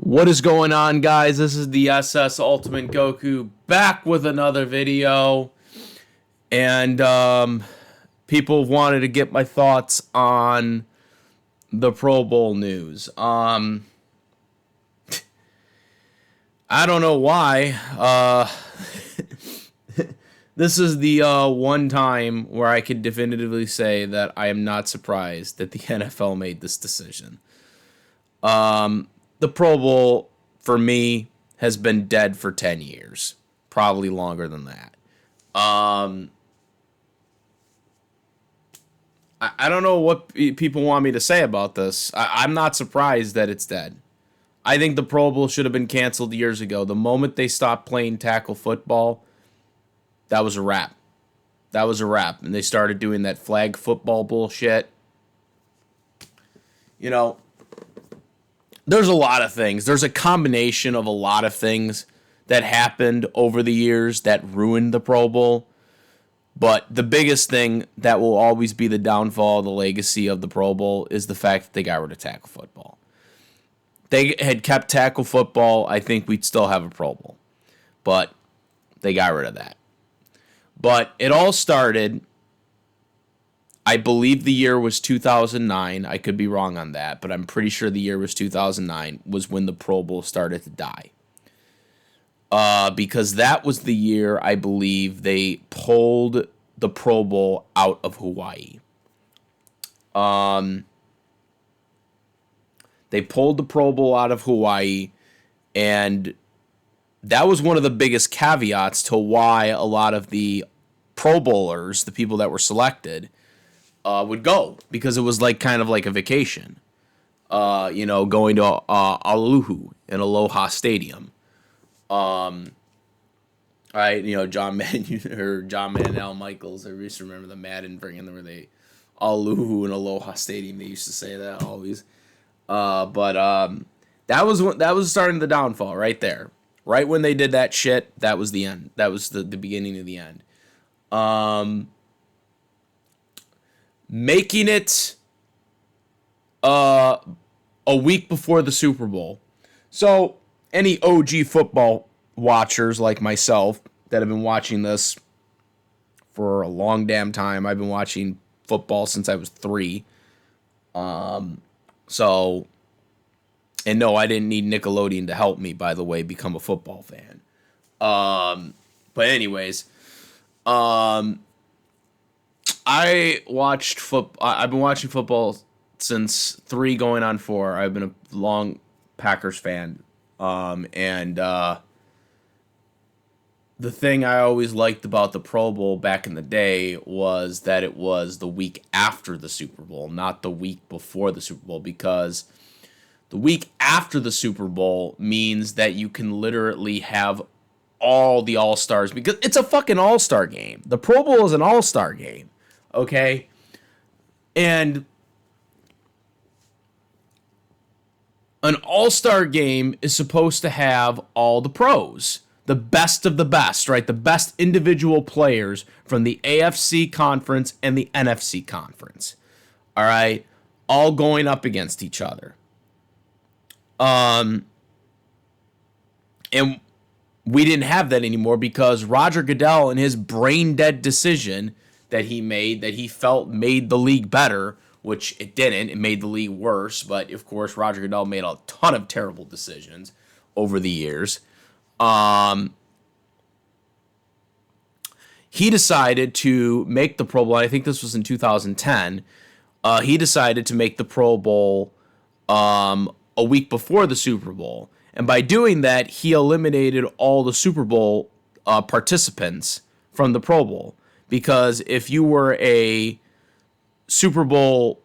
What is going on, guys? This is the SS Ultimate Goku back with another video. And people wanted to get my thoughts on the Pro Bowl news. I don't know why. This is the one time where I can definitively say that I am not surprised that the NFL made this decision. The Pro Bowl, for me, has been dead for 10 years. Probably longer than that. I don't know what people want me to say about this. I'm not surprised that it's dead. I think the Pro Bowl should have been canceled years ago. The moment they stopped playing tackle football, that was a wrap. That was a wrap. And they started doing that flag football bullshit. You know, there's a lot of things. There's a combination of a lot of things that happened over the years that ruined the Pro Bowl. But the biggest thing that will always be the downfall, the legacy of the Pro Bowl, is the fact that they got rid of tackle football. They had kept tackle football, I think we'd still have a Pro Bowl. But they got rid of that. But it all started, I believe the year was 2009. I could be wrong on that, but I'm pretty sure the year was 2009 was when the Pro Bowl started to die. Because that was the year, I believe, they pulled the Pro Bowl out of Hawaii. They pulled the Pro Bowl out of Hawaii, and that was one of the biggest caveats to why a lot of the Pro Bowlers, the people that were selected, would go, because it was like kind of like a vacation. Going to Aloha and Aloha Stadium. John Manel Michaels. I used to remember the Madden bringing them where they Aloha and Aloha Stadium. They used to say that always. That was starting the downfall right there. Right when they did that shit, that was the end. That was the beginning of the end. Making it a week before the Super Bowl. So any OG football watchers like myself that have been watching this for a long damn time. I've been watching football since I was 3. And no, I didn't need Nickelodeon to help me, by the way, become a football fan. But anyways, I watched football. I've been watching football since 3 going on 4. I've been a long Packers fan. The thing I always liked about the Pro Bowl back in the day was that it was the week after the Super Bowl, not the week before the Super Bowl, because the week after the Super Bowl means that you can literally have all the All-Stars, because it's a fucking All-Star game. The Pro Bowl is an All-Star game, okay? And an All-Star game is supposed to have all the pros, the best of the best, right? The best individual players from the AFC conference and the NFC conference, all right? All going up against each other. And we didn't have that anymore because Roger Goodell, in his brain-dead decision that he made, that he felt made the league better, which it didn't. It made the league worse. But, of course, Roger Goodell made a ton of terrible decisions over the years. He decided to make the Pro Bowl. I think this was in 2010. He decided to make the Pro Bowl a week before the Super Bowl. And by doing that, he eliminated all the Super Bowl participants from the Pro Bowl. Because if you were a Super Bowl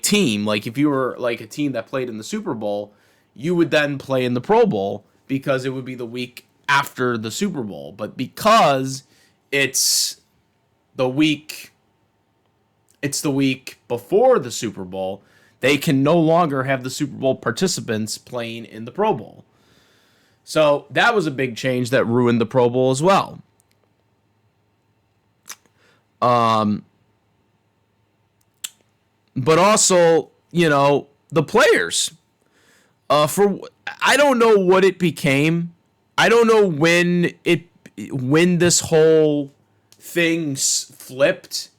team, if you were like a team that played in the Super Bowl, you would then play in the Pro Bowl because it would be the week after the Super Bowl. But because it's the week before the Super Bowl, they can no longer have the Super Bowl participants playing in the Pro Bowl. So that was a big change that ruined the Pro Bowl as well. But also, the players. For I don't know what it became. I don't know when this whole thing flipped,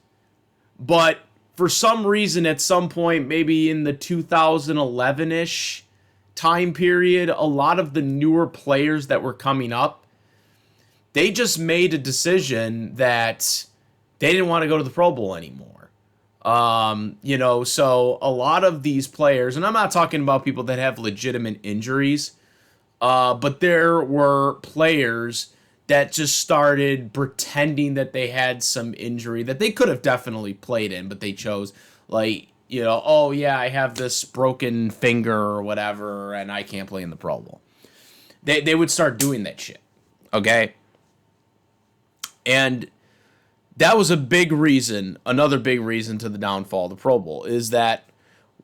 but for some reason at some point, maybe in the 2011-ish time period, a lot of the newer players that were coming up, they just made a decision that they didn't want to go to the Pro Bowl anymore. So a lot of these players, and I'm not talking about people that have legitimate injuries, but there were players that just started pretending that they had some injury that they could have definitely played in, but they chose, like, oh yeah, I have this broken finger or whatever, and I can't play in the Pro Bowl. They would start doing that shit. Okay? And that was another big reason to the downfall of the Pro Bowl, is that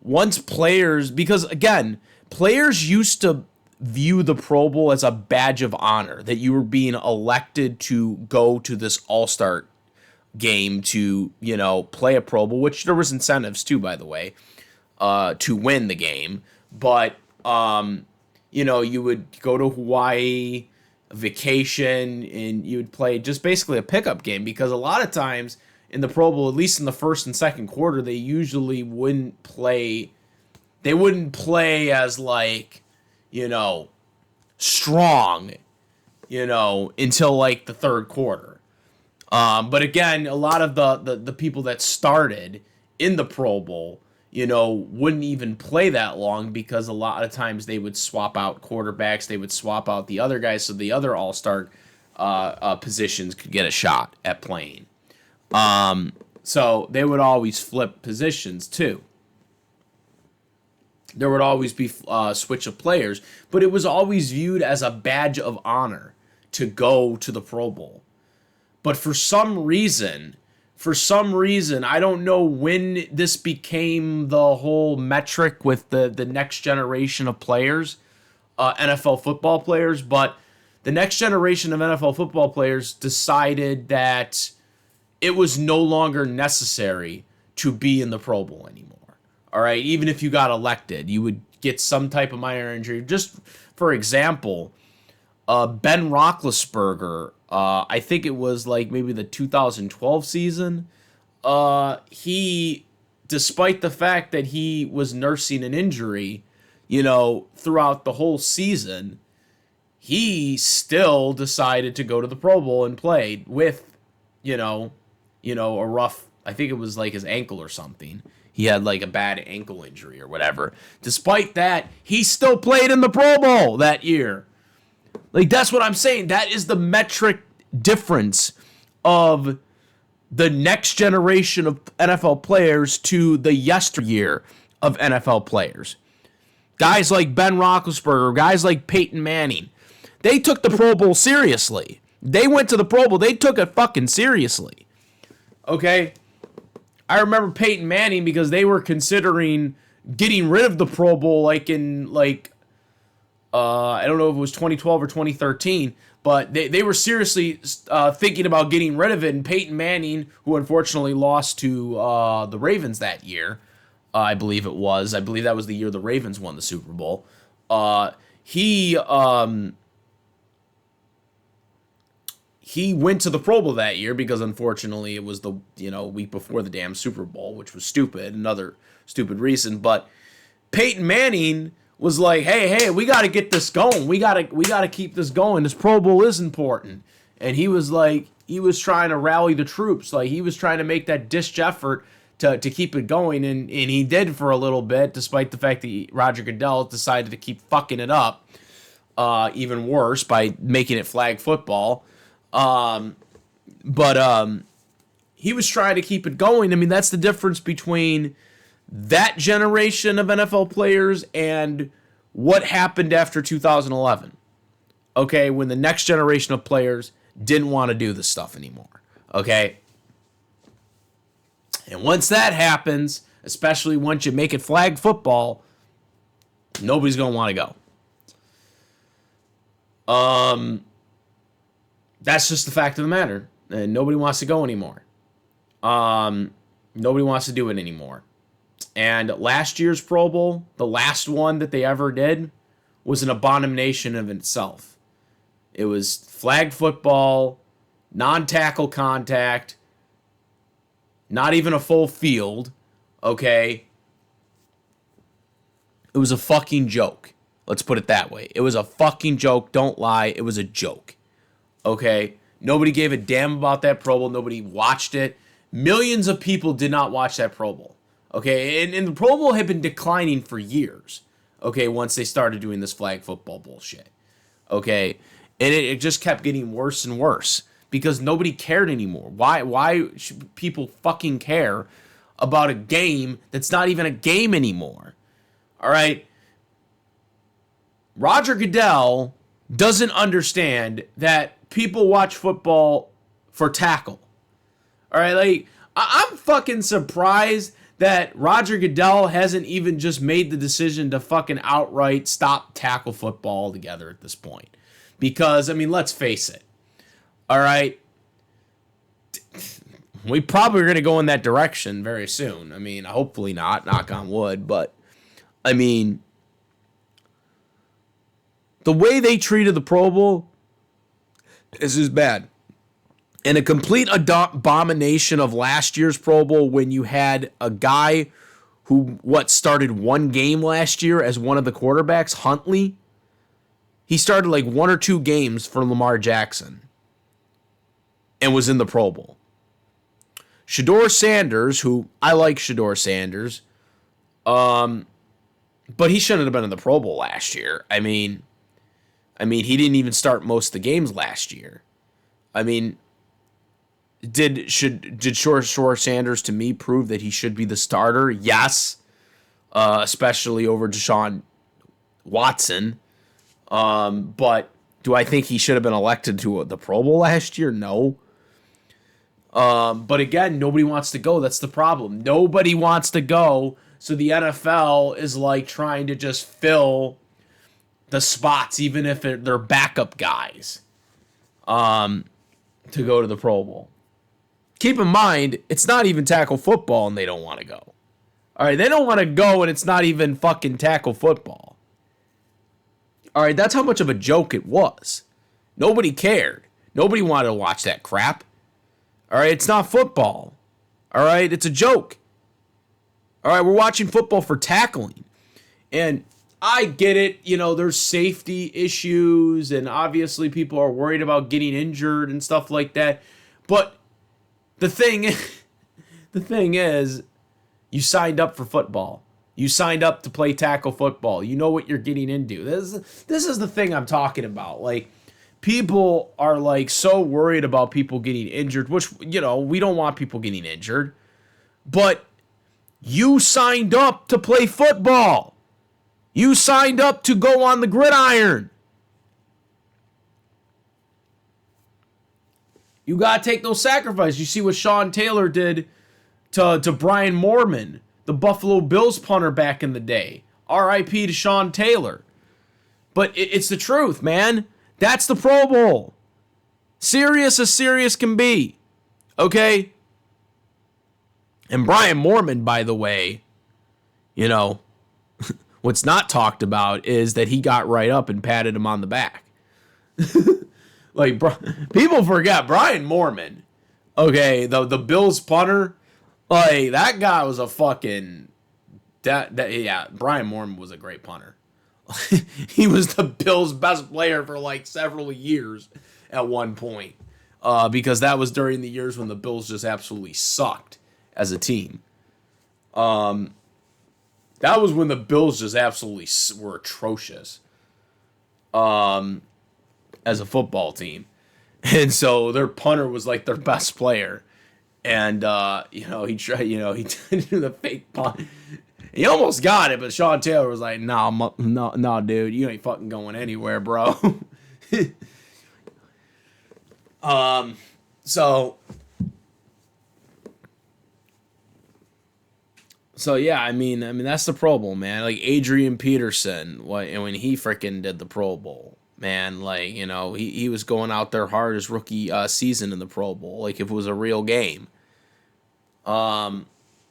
once players, because again, players used to view the Pro Bowl as a badge of honor, that you were being elected to go to this All-Star game to, play a Pro Bowl, which there was incentives too, by the way, to win the game. But, you would go to Hawaii, vacation, and you would play just basically a pickup game, because a lot of times in the Pro Bowl, at least in the first and second quarter, they usually wouldn't play as like, strong, until like the third quarter. But again, a lot of the people that started in the Pro Bowl, wouldn't even play that long, because a lot of times they would swap out quarterbacks, they would swap out the other guys, so the other all-star positions could get a shot at playing. So they would always flip positions too. There would always be switch of players, but it was always viewed as a badge of honor to go to the Pro Bowl. But for some reason, I don't know when this became the whole metric with the next generation of players, NFL football players, but the next generation of NFL football players decided that it was no longer necessary to be in the Pro Bowl anymore. All right, even if you got elected, you would get some type of minor injury. Just for example, Ben Roethlisberger, I think it was like maybe the 2012 season. He, despite the fact that he was nursing an injury, throughout the whole season, he still decided to go to the Pro Bowl and play with, a rough, I think it was like his ankle or something. He had like a bad ankle injury or whatever. Despite that, he still played in the Pro Bowl that year. Like, that's what I'm saying. That is the metric difference of the next generation of NFL players to the yesteryear of NFL players. Guys like Ben Roethlisberger, guys like Peyton Manning, they took the Pro Bowl seriously. They went to the Pro Bowl. They took it fucking seriously. Okay? I remember Peyton Manning, because they were considering getting rid of the Pro Bowl like in I don't know if it was 2012 or 2013, but they were seriously thinking about getting rid of it. And Peyton Manning, who unfortunately lost to the Ravens that year, I believe it was. I believe that was the year the Ravens won the Super Bowl. He went to the Pro Bowl that year because unfortunately it was the week before the damn Super Bowl, which was stupid. Another stupid reason. But Peyton Manning was like, hey, we got to get this going. We got to keep this going. This Pro Bowl is important. And he was trying to rally the troops. Like, he was trying to make that ditch effort to keep it going. And he did for a little bit, despite the fact that Roger Goodell decided to keep fucking it up even worse by making it flag football. But he was trying to keep it going. I mean, that's the difference between that generation of NFL players and what happened after 2011. Okay, when the next generation of players didn't want to do this stuff anymore. Okay? And once that happens, especially once you make it flag football, nobody's going to want to go. That's just the fact of the matter. And nobody wants to go anymore. Nobody wants to do it anymore. And last year's Pro Bowl, the last one that they ever did, was an abomination of itself. It was flag football, non-tackle contact, not even a full field, okay? It was a fucking joke. Let's put it that way. It was a fucking joke. Don't lie. It was a joke. Okay? Nobody gave a damn about that Pro Bowl. Nobody watched it. Millions of people did not watch that Pro Bowl. Okay? And the Pro Bowl had been declining for years. Okay? Once they started doing this flag football bullshit. Okay? And it just kept getting worse and worse because nobody cared anymore. Why should people fucking care about a game that's not even a game anymore? All right? Roger Goodell doesn't understand that people watch football for tackle. All right? Like, I'm fucking surprised that Roger Goodell hasn't even just made the decision to fucking outright stop tackle football altogether at this point. Because, I mean, let's face it. All right? We probably are going to go in that direction very soon. I mean, hopefully not, knock on wood. But, I mean, the way they treated the Pro Bowl is just bad. And a complete abomination of last year's Pro Bowl when you had a guy who, started one game last year as one of the quarterbacks, Huntley. He started like 1 or 2 games for Lamar Jackson and was in the Pro Bowl. Shedeur Sanders, who I like Shedeur Sanders, but he shouldn't have been in the Pro Bowl last year. I mean, he didn't even start most of the games last year. I mean, did Shedeur Sanders to me prove that he should be the starter? Yes, especially over Deshaun Watson. But do I think he should have been elected to the Pro Bowl last year? No. But again, nobody wants to go. That's the problem. Nobody wants to go. So the NFL is like trying to just fill the spots, even if they're backup guys, to go to the Pro Bowl. Keep in mind, it's not even tackle football and they don't want to go. All right, they don't want to go and it's not even fucking tackle football. All right, that's how much of a joke it was. Nobody cared. Nobody wanted to watch that crap. All right, it's not football. All right, it's a joke. All right, we're watching football for tackling. And I get it, you know, there's safety issues and obviously people are worried about getting injured and stuff like that. But the thing is, you signed up for football. You signed up to play tackle football. You know what you're getting into. This is the thing I'm talking about. Like, people are like so worried about people getting injured, which, you know, we don't want people getting injured. But you signed up to play football. You signed up to go on the gridiron. You got to take those sacrifices. You see what Sean Taylor did to Brian Moorman, the Buffalo Bills punter back in the day. R.I.P. to Sean Taylor. But it's the truth, man. That's the Pro Bowl. Serious as serious can be. Okay? And Brian Moorman, by the way, you know, what's not talked about is that he got right up and patted him on the back. Like, people forget Brian Moorman. Okay, the Bills punter, like, that guy was a fucking yeah, Brian Moorman was a great punter. He was the Bills' best player for like several years at one point, because that was during the years when the Bills just absolutely sucked as a team. That was when the Bills just absolutely were atrocious. As a football team. And so their punter was like their best player. And, he tried, he did do the fake punt. He almost got it, but Sean Taylor was like, no, dude, you ain't fucking going anywhere, bro. So yeah, I mean that's the Pro Bowl, man. Like Adrian Peterson, when he freaking did the Pro Bowl. Man, like, you know, he was going out there hard his rookie season in the Pro Bowl, like if it was a real game.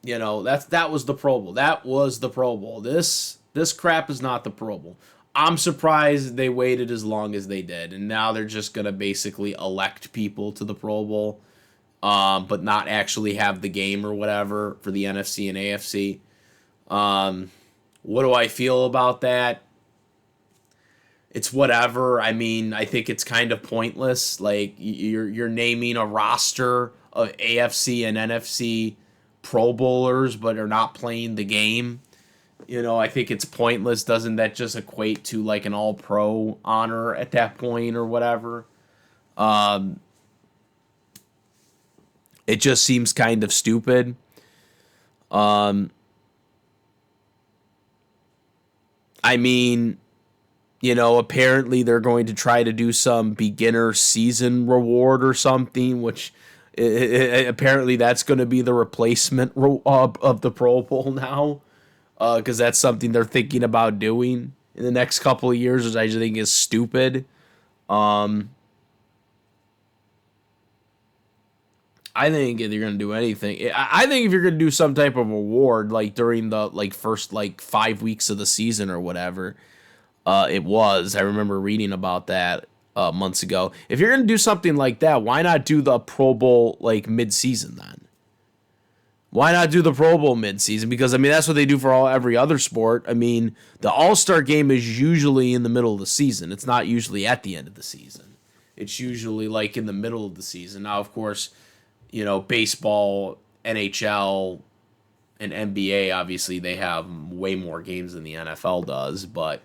That was the Pro Bowl. That was the Pro Bowl. This crap is not the Pro Bowl. I'm surprised they waited as long as they did, and now they're just gonna basically elect people to the Pro Bowl, but not actually have the game or whatever for the NFC and AFC. What do I feel about that? It's whatever. I mean, I think it's kind of pointless. Like you're naming a roster of AFC and NFC Pro Bowlers, but are not playing the game. I think it's pointless. Doesn't that just equate to like an All Pro honor at that point or whatever? It just seems kind of stupid. I mean, apparently they're going to try to do some beginner season reward or something, which apparently that's going to be the replacement of the Pro Bowl now, because that's something they're thinking about doing in the next couple of years, which I just think is stupid. I think if you're gonna do anything, I think if you're gonna do some type of award like during the first 5 weeks of the season or whatever, it was. I remember reading about that months ago. If you're gonna do something like that, why not do the Pro Bowl mid-season then? Why not do the Pro Bowl mid-season? Because I mean that's what they do for every other sport. I mean the All-Star game is usually in the middle of the season. It's not usually at the end of the season. It's usually in the middle of the season. Now of course, baseball, NHL, and NBA, obviously they have way more games than the NFL does, but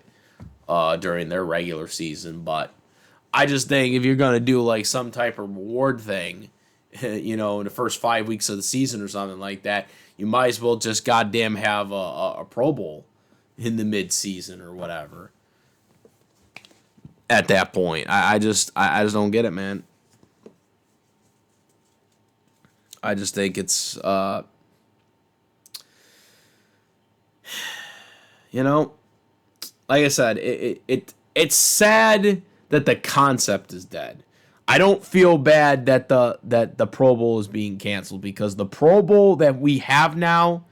during their regular season. But I just think if you're going to do some type of reward thing, in the first 5 weeks of the season or something like that, you might as well just goddamn have a Pro Bowl in the mid-season or whatever. At that point, I just don't get it, man. I just think it's, like I said, it's sad that the concept is dead. I don't feel bad that the Pro Bowl is being canceled because the Pro Bowl that we have now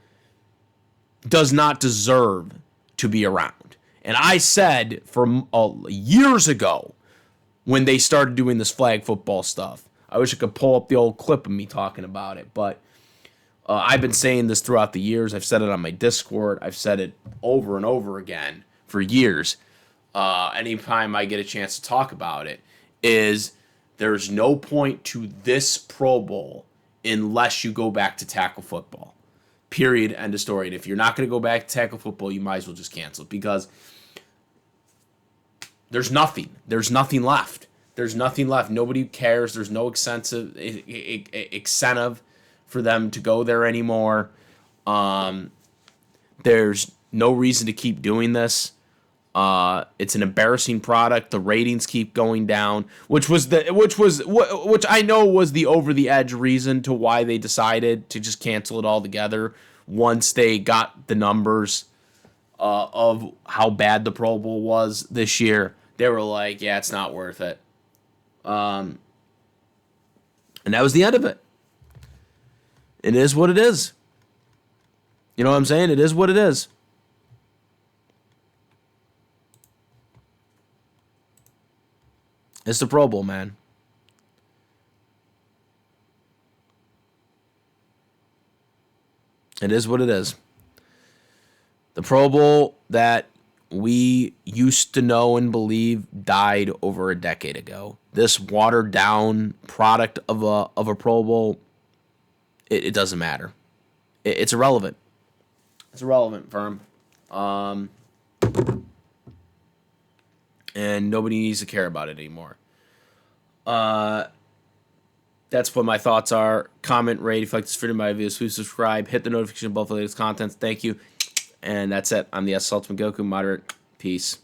does not deserve to be around. And I said from years ago when they started doing this flag football stuff, I wish I could pull up the old clip of me talking about it, but I've been saying this throughout the years. I've said it on my Discord. I've said it over and over again for years. Anytime I get a chance to talk about it, is there's no point to this Pro Bowl unless you go back to tackle football. Period. End of story. And if you're not going to go back to tackle football, you might as well just cancel it because there's nothing. There's nothing left. There's nothing left. Nobody cares. There's no incentive for them to go there anymore. There's no reason to keep doing this. It's an embarrassing product. The ratings keep going down, which I know was the over the edge reason to why they decided to just cancel it altogether once they got the numbers of how bad the Pro Bowl was this year. They were like, yeah, it's not worth it. And that was the end of it. It is what it is. You know what I'm saying? It is what it is. It's the Pro Bowl, man. It is what it is. The Pro Bowl that we used to know and believe died over a decade ago. This watered down product of a Pro Bowl, it doesn't matter. It's irrelevant. It's irrelevant, firm. And nobody needs to care about it anymore. That's what my thoughts are. Comment, rate, if you like this video, my videos, please subscribe, hit the notification bell for the latest content. Thank you. And that's it. I'm the S. Ultimate Goku. Moderate. Peace.